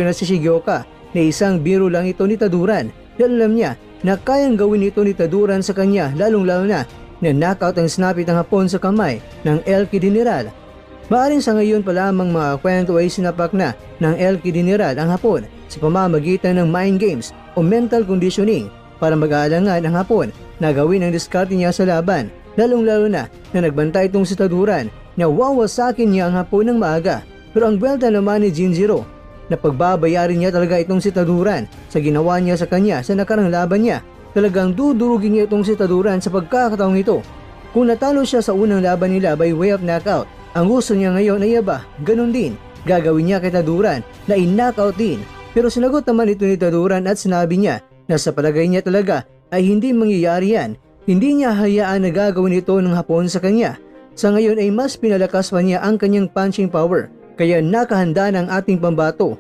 na si Shigeoka na isang biro lang ito ni Taduran dahil alam niya na kayang gawin ito ni Taduran sa kanya, lalong-lalo na knockout ang snapit ng Hapon sa kamay ng El Kidiniral. Maaring sa ngayon pa lamang mga kwento ay sinapak na ng El Kidiniral ang Hapon sa pamamagitan ng mind games o mental conditioning para mag-aalangan ang Hapon na gawin ang diskarte niya sa laban, lalong-lalo na nagbantay itong si Taduran na wawasakin niya ang Hapon ng maaga. Pero ang buwelta naman ni Jinjiro na pagbabayarin niya talaga itong si Taduran sa ginawa niya sa kanya sa nakarang laban niya. Talagang dudurugin niya itong si Taduran sa pagkakataong ito. Kung natalo siya sa unang laban nila by way of knockout, ang gusto niya ngayon ay ganun din, gagawin niya kay Taduran na in-knockout din. Pero sinagot naman ito ni Taduran at sinabi niya na sa palagay niya talaga ay hindi mangyayari yan. Hindi niya hayaan na gagawin ito ng Hapon sa kanya. Sa ngayon ay mas pinalakas pa niya ang kanyang punching power. Kaya nakahanda ng ating pambato